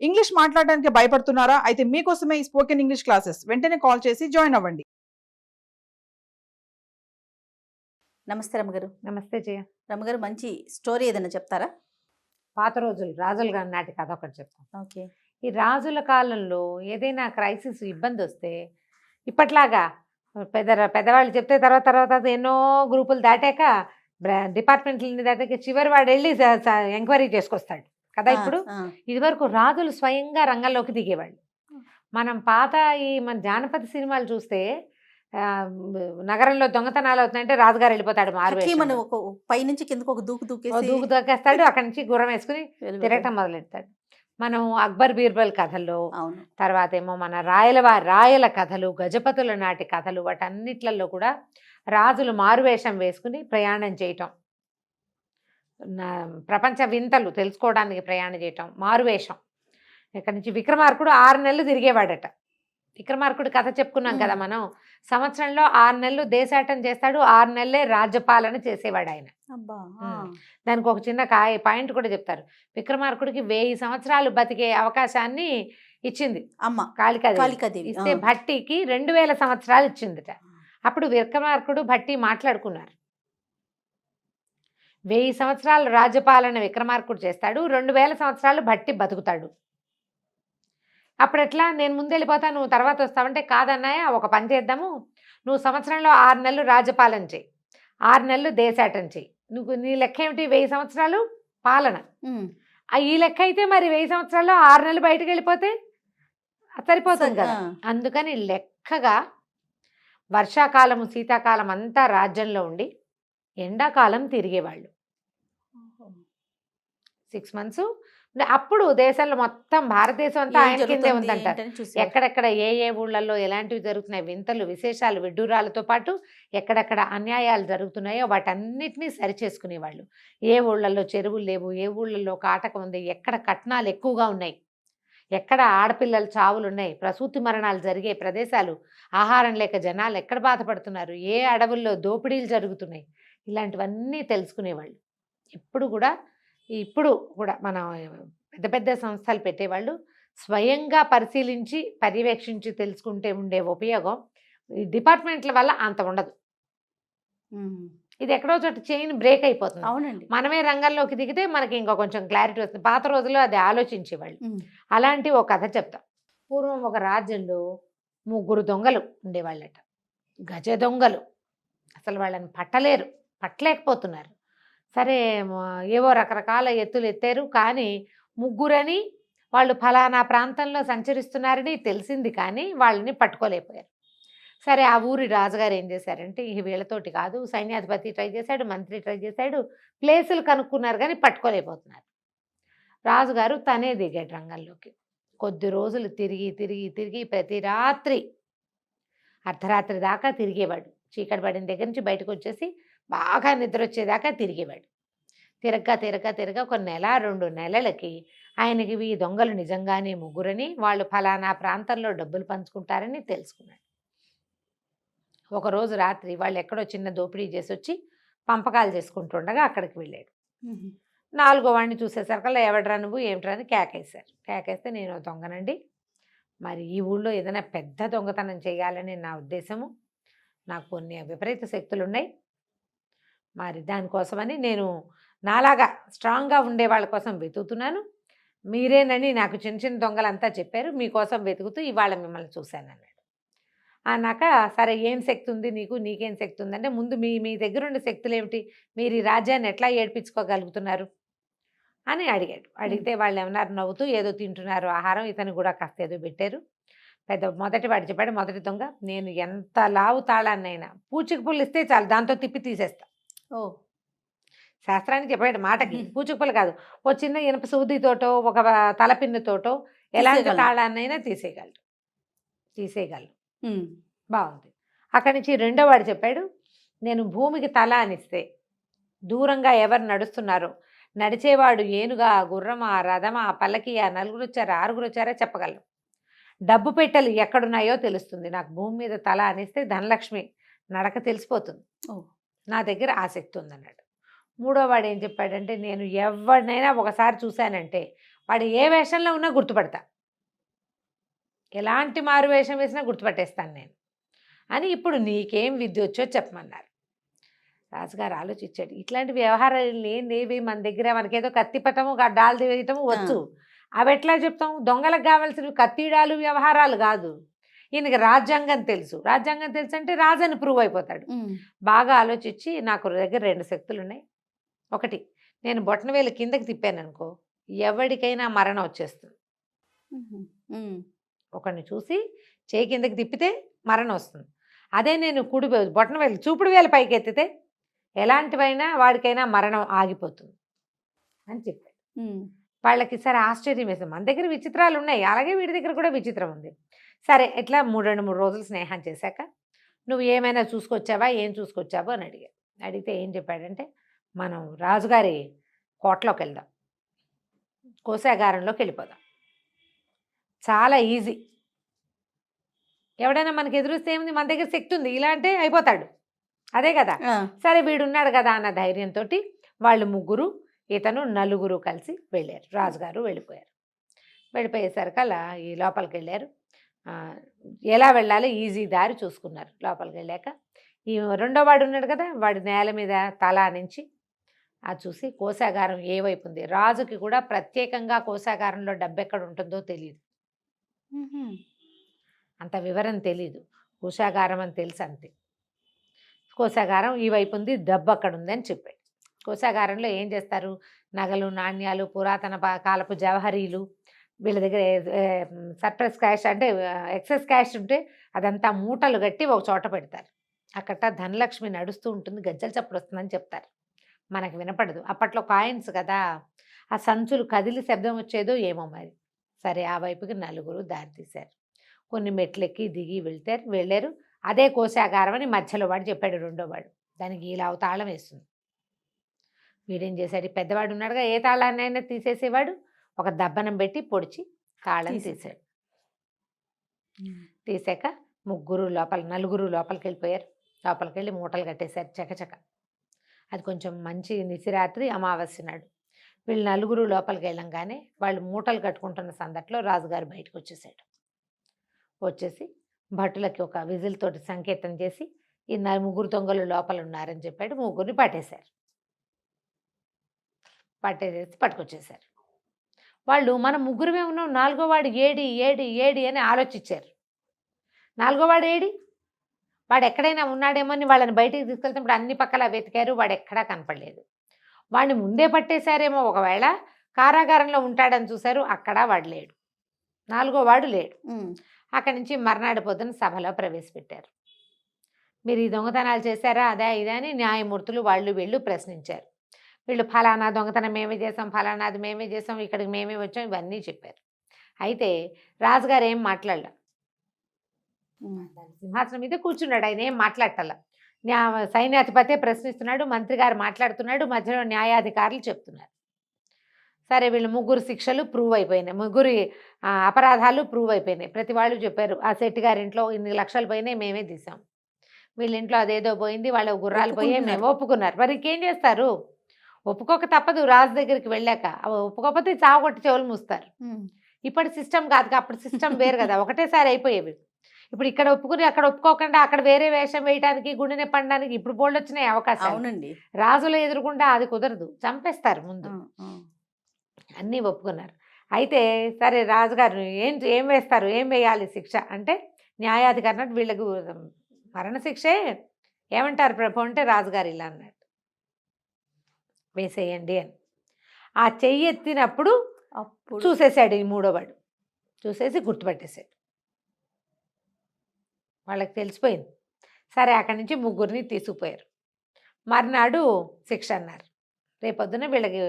English మాట్లాడడానికి భయపడుతున్నారా? అయితే మీకోసమే ఈ స్పోకెన్ ఇంగ్లీష్ క్లాసెస్. వెంటనే కాల్ చేసి జాయిన్ అవ్వండి. నమస్తే రమ్మగారు. నమస్తే జయ. రమ్మగారు, మంచి స్టోరీ ఏదైనా చెప్తారా? పాత రోజులు రాజుల గారి నాటి కథ ఒకటి చెప్తాను. ఓకే. ఈ రాజుల కాలంలో ఏదైనా క్రైసిస్ ఇబ్బంది వస్తే ఇప్పట్లాగా పెద్దవాళ్ళు చెప్తే తర్వాత ఎన్నో గ్రూపులు దాటాక డిపార్ట్మెంట్లని దాటాక చివరి వాడు వెళ్ళి ఎంక్వైరీ చేసుకొస్తాడు కదా. ఇప్పుడు ఇదివరకు రాజులు స్వయంగా రంగంలోకి దిగేవాళ్ళు. మనం పాత మన జానపద సినిమాలు చూస్తే నగరంలో దొంగతనాలు అవుతున్నాయంటే రాజుగారు వెళ్ళిపోతాడు పై నుంచి కిందకు ఒక దూకు దూకేస్తాడు. అక్కడి నుంచి గుర్రం వేసుకుని తిరగటం మొదలెడతాడు. మనం అక్బర్ బీర్బల్ కథల్లో, తర్వాత ఏమో మన రాయల కథలు, గజపతుల నాటి కథలు, వాటన్నిట్లలో కూడా రాజులు మారువేషం వేసుకుని ప్రయాణం చేయటం, ప్రపంచ వింతలు తెలుసుకోవడానికి ప్రయాణం చేయటం, మారువేషం. ఇక్కడి నుంచి విక్రమార్కుడు 6 నెలలు తిరిగేవాడట. విక్రమార్కుడు కథ చెప్పుకున్నాం కదా మనం. సంవత్సరంలో 6 నెలలు దేశాటం చేస్తాడు, 6 నెలలే రాజ్యపాలన చేసేవాడు ఆయన. దానికి ఒక చిన్న పాయింట్ కూడా చెప్తారు. విక్రమార్కుడికి 1000 సంవత్సరాలు బతికే అవకాశాన్ని ఇచ్చింది అమ్మ కాళికాదేవి. ఇస్తే భట్టికి 2000 సంవత్సరాలు ఇచ్చిందిట. అప్పుడు విక్రమార్కుడు భట్టి మాట్లాడుకున్నారు. 1000 సంవత్సరాలు రాజ్యపాలన విక్రమార్కుడు చేస్తాడు, 2000 సంవత్సరాలు భట్టి బతుకుతాడు. అప్పుడు ఎట్లా, నేను ముందు వెళ్ళిపోతా, నువ్వు తర్వాత వస్తావంటే, కాదన్నాయ ఒక పని చేద్దాము, నువ్వు సంవత్సరంలో 6 నెలలు రాజ్యపాలన చేయి, 6 నెలలు దేశాటం చేయి. నీ లెక్క ఏమిటి? 1000 సంవత్సరాలు పాలన. ఈ లెక్క అయితే మరి 1000 సంవత్సరాల్లో 6 నెలలు బయటకు వెళ్ళిపోతే సరిపోతుంది కదా. అందుకని లెక్కగా వర్షాకాలము శీతాకాలం అంతా రాజ్యంలో ఉండి ఎండాకాలం తిరిగేవాళ్ళు 6 మంత్స్. అప్పుడు దేశంలో మొత్తం భారతదేశం అంతా ఆయన కిందే ఉందంటారు. ఎక్కడెక్కడ ఏ ఊళ్ళల్లో ఎలాంటివి జరుగుతున్నాయి, వింతలు విశేషాలు విడ్డూరాలతో పాటు ఎక్కడెక్కడ అన్యాయాలు జరుగుతున్నాయో వాటన్నిటినీ సరిచేసుకునేవాళ్ళు. ఏ ఊళ్ళల్లో చెరువులు లేవు, ఏ ఊళ్ళల్లో కాటకం ఉంది, ఎక్కడ కట్నాలు ఎక్కువగా ఉన్నాయి, ఎక్కడ ఆడపిల్లల చావులు ఉన్నాయి, ప్రసూతి మరణాలు జరిగే ప్రదేశాలు, ఆహారం లేక జనాలు ఎక్కడ బాధపడుతున్నారు, ఏ అడవుల్లో దోపిడీలు జరుగుతున్నాయి, ఇలాంటివన్నీ తెలుసుకునేవాళ్ళు. ఇప్పుడు కూడా మన పెద్ద పెద్ద సంస్థలు పెట్టేవాళ్ళు స్వయంగా పరిశీలించి పర్యవేక్షించి తెలుసుకుంటే ఉండే ఉపయోగం ఈ డిపార్ట్మెంట్ల వల్ల అంత ఉండదు. ఇది ఎక్కడో చోట చైన్ బ్రేక్ అయిపోతుంది. అవునండి. మనమే రంగంలోకి దిగితే మనకి ఇంకా కొంచెం క్లారిటీ వస్తుంది. పాత రోజుల్లో అది ఆలోచించేవాళ్ళు. అలాంటి ఒక కథ చెప్తాం. పూర్వం ఒక రాజ్యంలో 3 దొంగలు ఉండేవాళ్ళట. గజ దొంగలు. అసలు వాళ్ళని పట్టలేకపోతున్నారు. సరే, ఏవో రకరకాల ఎత్తులు ఎత్తారు. కానీ 3 వాళ్ళు ఫలానా ప్రాంతంలో సంచరిస్తున్నారని తెలిసింది, కానీ వాళ్ళని పట్టుకోలేకపోయారు. సరే, ఆ ఊరి రాజుగారు ఏం చేశారంటే, వీళ్ళతోటి కాదు, సైన్యాధిపతి ట్రై చేశాడు, మంత్రి ట్రై చేశాడు, ప్లేసులు కనుక్కున్నారు, కానీ పట్టుకోలేకపోతున్నారు. రాజుగారు తనే దిగాడు రంగంలోకి. కొద్ది రోజులు తిరిగి ప్రతి రాత్రి అర్ధరాత్రి దాకా తిరిగేవాడు. చీకటి పడిన దగ్గర నుంచి బయటకు వచ్చేసి బాగా నిద్ర వచ్చేదాకా తిరిగేవాడు. తిరగ ఒక 1-2 నెలలకి ఆయనకి ఈ దొంగలు నిజంగానే 3 వాళ్ళు ఫలానా ప్రాంతంలో డబ్బులు పంచుకుంటారని తెలుసుకున్నాడు. ఒకరోజు రాత్రి వాళ్ళు ఎక్కడో చిన్న దోపిడీ చేసి వచ్చి పంపకాలు చేసుకుంటుండగా అక్కడికి వెళ్ళాడు. 4వ వాడిని చూసేసరికల్లా, ఎవడరా నువ్వు, ఏమిట్రా అని కేకేశారు. కేకేస్తే, నేను దొంగనండి, మరి ఈ ఊళ్ళో ఏదైనా పెద్ద దొంగతనం చేయాలని నా ఉద్దేశము, నాకు కొన్ని విపరీత శక్తులు ఉన్నాయి, మరి దానికోసమని నేను నాలాగా స్ట్రాంగ్గా ఉండే వాళ్ళ కోసం వెతుకుతున్నాను, మీరేనని నాకు చిన్న దొంగలంతా చెప్పారు, మీకోసం వెతుకుతూ ఇవాళ మిమ్మల్ని చూశాను అన్నాడు. అన్నాక, సరే ఏం శక్తి ఉంది నీకేం శక్తి ఉందంటే, ముందు మీ దగ్గర ఉండే శక్తులు ఏమిటి, మీరు ఈ రాజ్యాన్ని ఎట్లా ఏడ్పించుకోగలుగుతున్నారు అని అడిగాడు. అడిగితే వాళ్ళు ఏమన్నారు, నవ్వుతూ ఏదో తింటున్నారు ఆహారం, ఇతను కూడా కాస్త ఏదో పెట్టారు. మొదటి వాడు చెప్పాడు, మొదటి దొంగ, నేను ఎంత లావు తాళాన్నైనా పూచిక పుల్లు ఇస్తే చాలు, దాంతో తిప్పి తీసేస్తా. శాస్త్రానికి చెప్పాడు మాటకి. పూచిక పుల్ల కాదు, ఓ చిన్న ఇనప సూదితోటో ఒక తలపిన్నుతోటో ఎలాంటి తాళాన్నైనా తీసేయగలరు. బాగుంది. అక్కడి నుంచి 2వ వాడు చెప్పాడు, నేను భూమికి తల అనిస్తే దూరంగా ఎవరు నడుస్తున్నారో, నడిచేవాడు ఏనుగా, గుర్రమా, రథమా, పల్లకియా, 4 వచ్చారా 6 వచ్చారా చెప్పగలను, డబ్బు పెట్టెలు ఎక్కడున్నాయో తెలుస్తుంది, నాకు భూమి మీద తల అనిస్తే ధనలక్ష్మి నడక తెలిసిపోతుంది, నా దగ్గర ఆసక్తి ఉందన్నాడు. 3వ వాడు ఏం చెప్పాడంటే, నేను ఎవరినైనా ఒకసారి చూశానంటే వాడు ఏ వేషంలో ఉన్నా గుర్తుపడతా, ఎలాంటి మారు వేషం వేసినా గుర్తుపట్టేస్తాను నేను అని. ఇప్పుడు నీకేం విద్య వచ్చో చెప్పమన్నారు. రాజుగారు ఆలోచించాడు, ఇట్లాంటి వ్యవహారాలు లేనివి మన దగ్గర, మనకేదో కత్తిపటము డాల్ వేయటము వచ్చు, అవి ఎట్లా చెప్తాం? దొంగలకు కావాల్సినవి కత్తిడాలు వ్యవహారాలు కాదు. ఈయనకి రాజ్యాంగం తెలుసు. రాజ్యాంగం తెలుసు అంటే రాజని ప్రూవ్ అయిపోతాడు. బాగా ఆలోచించి, నాకు దగ్గర 2 శక్తులు ఉన్నాయి. ఒకటి, నేను బొట్టనవేలు కిందకి తిప్పాను అనుకో, ఎవరికైనా మరణం వచ్చేస్తుంది. ఒకరిని చూసి చేయి కిందకి తిప్పితే మరణం వస్తుంది. అదే నేను కుడి బొట్టనవేలు చూపుడు వేలు పైకి ఎత్తితే ఎలాంటివైనా వాడికైనా మరణం ఆగిపోతుంది అని చెప్పాడు. వాళ్ళకి సరే ఆశ్చర్యం వేసాం, మన దగ్గర విచిత్రాలు ఉన్నాయి, అలాగే వీడి దగ్గర కూడా విచిత్రం ఉంది. సరే ఇట్లా 2-3 రోజులు స్నేహం చేశాక, నువ్వు ఏమైనా చూసుకొచ్చావా, ఏం చూసుకొచ్చావో అని అడిగితే ఏం చెప్పాడంటే, మనం రాజుగారి కోటలోకి వెళ్దాం, కోశాగారంలోకి వెళ్ళిపోదాం, చాలా ఈజీ. ఎవడైనా మనకి ఎదురుస్తే ఏముంది, మన దగ్గర శక్తి ఉంది, ఇలా అంటే అయిపోతాడు, అదే కదా. సరే వీడున్నాడు కదా అన్న ధైర్యంతో వాళ్ళు 3, ఇతను 4 కలిసి వెళ్ళారు. రాజుగారు వెళ్ళిపోయారు. వెళ్ళిపోయేసరికల్లా ఈ లోపలికి వెళ్ళారు. ఎలా వెళ్ళాలో ఈజీ దారి చూసుకున్నారు. లోపలికి వెళ్ళాక ఈ రెండో వాడు ఉన్నాడు కదా, వాడి నేల మీద తల నుంచి అది చూసి కోశాగారం ఏ వైపు ఉంది. రాజుకి కూడా ప్రత్యేకంగా కోశాగారంలో డబ్బు ఎక్కడ ఉంటుందో తెలియదు, అంత వివరం తెలీదు. కోశాగారం అని తెలుసు అంతే. కోశాగారం ఈ వైపు ఉంది, డబ్బు అక్కడ ఉంది అని చెప్పాడు. కోశాగారంలో ఏం చేస్తారు, నగలు, నాణ్యాలు, పురాతన కాలపు జవహరీలు, వీళ్ళ దగ్గర సర్ప్లస్ క్యాష్ అంటే ఎక్సెస్ క్యాష్ ఉంటే అదంతా మూటలు కట్టి ఒక చోట పెడతారు. అక్కడ ధనలక్ష్మి నడుస్తూ ఉంటుంది, గజ్జల చప్పుడు వస్తుందని చెప్తారు, మనకు వినపడదు. అప్పట్లో కాయిన్స్ కదా, ఆ సంచులు కదిలి శబ్దం వచ్చేదో ఏమో మరి. సరే ఆ వైపుకి 4 దారి తీశారు. కొన్ని మెట్లెక్కి దిగి వెళ్ళారు. అదే కోశాగారం అని మధ్యలో వాడు చెప్పాడు, రెండో వాడు. దానికి ఇలా తాళం వేస్తుంది. వీడేం చేశాడు, పెద్దవాడు ఉన్నాడుగా, ఏ తాళాన్నైనా తీసేసేవాడు, ఒక దబ్బనం పెట్టి పొడిచి తాళం తీశాడు. తీసాక 4 లోపలికి వెళ్ళిపోయారు. లోపలికి వెళ్ళి మూటలు కట్టేశారు చకచక. అది కొంచెం మంచి నిశిరాత్రి, అమావాస్య నాడు. వీళ్ళు 4 లోపలికి వెళ్ళంగానే వాళ్ళు మూటలు కట్టుకుంటున్న సందట్లో రాజుగారు బయటకు వచ్చేసాడు. వచ్చేసి భటులకి ఒక విజిల్ తోటి సంకేతం చేసి, ఈ 3 దొంగలు లోపల ఉన్నారని చెప్పాడు. 3 పట్టేశారు. పట్టేసేసి పట్టుకొచ్చేసారు. వాళ్ళు మనం 3 ఉన్నాం, 4వ వాడు ఏడి అని ఆలోచించారు. 4వ వాడు ఏడి, వాడు ఎక్కడైనా ఉన్నాడేమో అని వాళ్ళని బయటికి తీసుకెళ్తున్నప్పుడు అన్ని పక్కల వెతికారు, వాడు ఎక్కడా కనపడలేదు. వాడిని ముందే పట్టేశారేమో, ఒకవేళ కారాగారంలో ఉంటాడని చూశారు, అక్కడ వాడు లేడు, 4వ వాడు లేడు. అక్కడి నుంచి మర్నాడు పొద్దున సభలో ప్రవేశపెట్టారు. మీరు ఈ దొంగతనాలు చేశారా, అదే ఇదే అని న్యాయమూర్తులు వాళ్ళు వీళ్ళు ప్రశ్నించారు. వీళ్ళు ఫలానా దొంగతనం మేమే చేసాం, ఫలానాది మేమే చేసాం, ఇక్కడికి మేమే వచ్చాం, ఇవన్నీ చెప్పారు. అయితే రాజుగారు ఏం మాట్లాడలే, సింహాసనం మీద కూర్చున్నాడు, ఆయన ఏం మాట్లాడటల్లా. సైన్యాధిపతే ప్రశ్నిస్తున్నాడు, మంత్రి గారు మాట్లాడుతున్నాడు, మధ్యలో న్యాయాధికారులు చెప్తున్నారు. సరే వీళ్ళు 3 శిక్షలు ప్రూవ్ అయిపోయినాయి, 3 అపరాధాలు ప్రూవ్ అయిపోయినాయి. ప్రతి వాళ్ళు చెప్పారు, ఆ శెట్టి గారి ఇంట్లో ఇన్ని లక్షలు పోయినాయి, మేమే తీసాం, వీళ్ళ ఇంట్లో అదేదో పోయింది, వాళ్ళ గుర్రాలు పోయాయి, మేము ఒప్పుకున్నారు. మరి ఇంకేం చేస్తారు, ఒప్పుకోక తప్పదు. రాజు దగ్గరికి వెళ్ళాక ఒప్పుకోకపోతే చావగొట్టి చెవులు మూస్తారు. ఇప్పటి సిస్టమ్ కాదు, అప్పుడు సిస్టమ్ వేరు కదా, ఒకటేసారి అయిపోయేవి. ఇప్పుడు ఇక్కడ ఒప్పుకుని అక్కడ ఒప్పుకోకుండా అక్కడ వేరే వేషం వేయడానికి, గుండెని పండడానికి ఇప్పుడు బోల్డ్ వచ్చినాయి అవకాశాలు. అవునండి, రాజులు ఎదురుకుండా అది కుదరదు, చంపేస్తారు ముందు. అన్నీ ఒప్పుకున్నారు. అయితే సరే రాజుగారు ఏం వేస్తారు, ఏం వేయాలి శిక్ష అంటే, న్యాయాధికారి వీళ్ళకు మరణశిక్షే, ఏమంటారు ప్రభు అంటే, రాజుగారు ఇలా అన్నాడు, వేసేయండి అని. ఆ చెయ్యి ఎత్తినప్పుడు అప్పుడు చూసేసాడు ఈ 3వ వాడు, చూసేసి గుర్తుపట్టేశాడు. వాళ్ళకి తెలిసిపోయింది. సరే అక్కడి నుంచి 3 తీసుకుపోయారు. మర్నాడు శిక్ష అన్నారు, రేపొద్దున వీళ్ళకి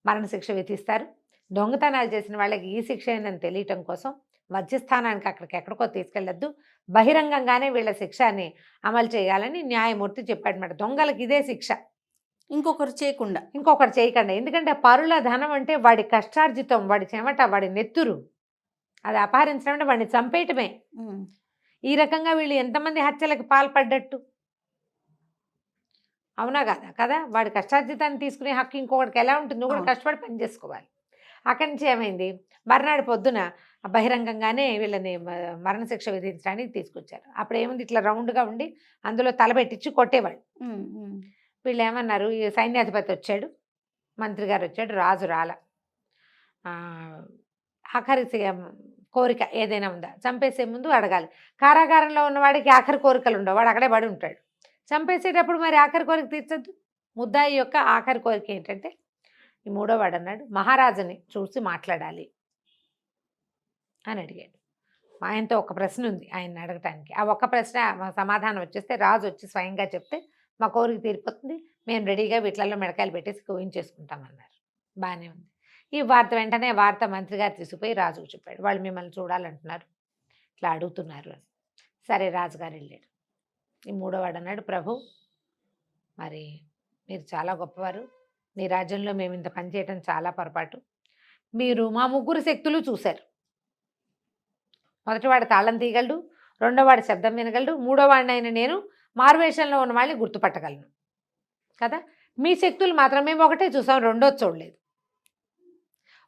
మరణశిక్ష విధిస్తారు. దొంగతనాలు చేసిన వాళ్ళకి ఈ శిక్ష ఏందని తెలియటం కోసం మధ్యస్థానానికి అక్కడికి ఎక్కడికో తీసుకెళ్ళొద్దు, బహిరంగంగానే వీళ్ళ శిక్షని అమలు చేయాలని న్యాయమూర్తి చెప్పాడన్నమాట. దొంగలకి ఇదే శిక్ష, ఇంకొకరు చేయకుండా. ఎందుకంటే పరుల ధనం అంటే వాడి కష్టార్జితం, వాడి చెమట, వాడి నెత్తురు, అది అపహరించడం అంటే వాడిని చంపేయటమే. ఈ రకంగా వీళ్ళు ఎంతమంది హత్యలకు పాల్పడ్డట్టు, అవునా కదా వాడి కష్టార్జితాన్ని తీసుకునే హక్కు ఇంకొకటికి ఎలా ఉంటుంది, నువ్వు కూడా కష్టపడి పని చేసుకోవాలి. అక్కడి నుంచి ఏమైంది, మర్నాడు పొద్దున బహిరంగంగానే వీళ్ళని మరణశిక్ష విధించడానికి తీసుకొచ్చారు. అప్పుడు ఏముంది, ఇట్లా రౌండ్గా ఉండి అందులో తలపెట్టించి కొట్టేవాళ్ళు. వీళ్ళు ఏమన్నారు, ఈ సైన్యాధిపతి వచ్చాడు, మంత్రి గారు వచ్చాడు, రాజు రాల, ఆఖరి కోరిక ఏదైనా ఉందా, చంపేసే ముందు అడగాలి. కారాగారంలో ఉన్నవాడికి ఆఖరి కోరికలు ఉండవు, వాడు అక్కడే పడి ఉంటాడు. చంపేసేటప్పుడు మరి ఆఖరి కోరిక తీర్చద్దు. ముద్దాయి యొక్క ఆఖరి కోరిక ఏంటంటే, ఈ మూడో వాడు అన్నాడు, మహారాజుని చూసి మాట్లాడాలి అని అడిగాడు. ఆయనతో ఒక ప్రశ్న ఉంది ఆయన్ని అడగటానికి. ఆ ఒక్క ప్రశ్న సమాధానం వచ్చేస్తే రాజు వచ్చి స్వయంగా చెప్తే మా కోరిక తీరిపోతుంది, మేము రెడీగా వీటిలలో మెడకాయలు పెట్టేసి కోయించేసుకుంటామన్నారు. బాగానే ఉంది. ఈ వెంటనే వార్త మంత్రి గారు తీసుకుపోయి రాజుకు చెప్పాడు, వాళ్ళు మిమ్మల్ని చూడాలంటున్నారు, ఇట్లా అడుగుతున్నారు అని. సరే రాజుగారు వెళ్ళాడు. ఈ మూడోవాడు అన్నాడు, ప్రభు మరి మీరు చాలా గొప్పవారు, మీ రాజ్యంలో మేము ఇంత పని చేయటం చాలా పొరపాటు. మీరు మా ముగ్గురు శక్తులు చూశారు. మొదటివాడు తాళం తీయగలడు, రెండోవాడు శబ్దం వినగలడు, మూడోవాడినైనా నేను మారువేషంలో ఉన్న వాళ్ళని గుర్తుపట్టగలను కదా. మీ శక్తులు మాత్రం మేము ఒకటే చూసాం, రెండోది చూడలేదు.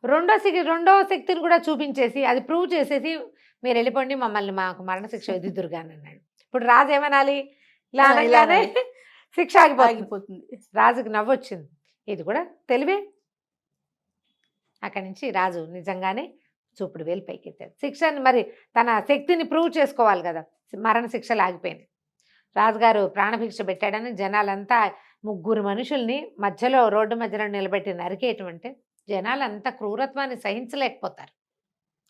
రెండో శక్తిని కూడా చూపించేసి అది ప్రూవ్ చేసేసి మీరు వెళ్ళిపోండి, మమ్మల్ని మాకు మరణశిక్ష విధిద్దురుగా అని అన్నాడు. ఇప్పుడు రాజు ఏమనాలి, ఇలా అనగానే శిక్ష ఆగిపోతుంది. రాజుకి నవ్వొచ్చింది, ఇది కూడా తెలివే. అక్కడి నుంచి రాజు నిజంగానే చూపుడు వేలు పైకెత్తాడు. శిక్షని మరి తన శక్తిని ప్రూవ్ చేసుకోవాలి కదా, మరణ శిక్షలు ఆగిపోయినాయి. రాజుగారు ప్రాణభిక్ష పెట్టాడని జనాలంతా ముగ్గురు మనుషుల్ని మధ్యలో రోడ్డు మధ్యలో నిలబెట్టి నరికేయటం అంటే జనాలంతా క్రూరత్వాన్ని సహించలేకపోతారు.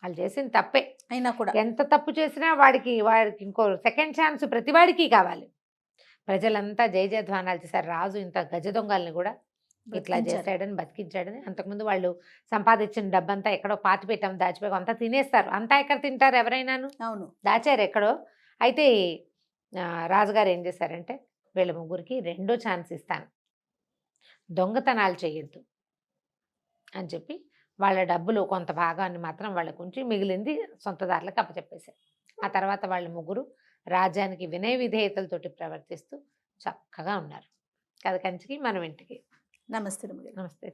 వాళ్ళు చేసిన తప్పే అయినా కూడా ఎంత తప్పు చేసినా వాడికి ఇంకో సెకండ్ ఛాన్స్ ప్రతివాడికి కావాలి. ప్రజలంతా జయజయధ్వానాలు చేశారు. రాజు ఇంత గజ దొంగల్ని కూడా ఇట్లా చేశాడని, బతికించాడని. అంతకుముందు వాళ్ళు సంపాదించిన డబ్బంతా ఎక్కడో పాతి పెట్టాం, దాచిపోయి అంతా తినేస్తారు. అంతా ఎక్కడ తింటారు ఎవరైనాను, అవును దాచారు ఎక్కడో. అయితే రాజుగారు ఏం చేశారంటే, వీళ్ళ ముగ్గురికి రెండో ఛాన్స్ ఇస్తాను, దొంగతనాలు చేయొద్దు అని చెప్పి వాళ్ళ డబ్బులు కొంత భాగాన్ని మాత్రం వాళ్ళకు ఉంచి మిగిలింది సొంతదారులకు అప్పచెప్పేశారు. ఆ తర్వాత వాళ్ళ ముగ్గురు రాజ్యానికి వినయ విధేయతలతోటి ప్రవర్తిస్తూ చక్కగా ఉన్నారు. కథ కంచికి మనం ఇంటికి. నమస్తే. నమస్తే.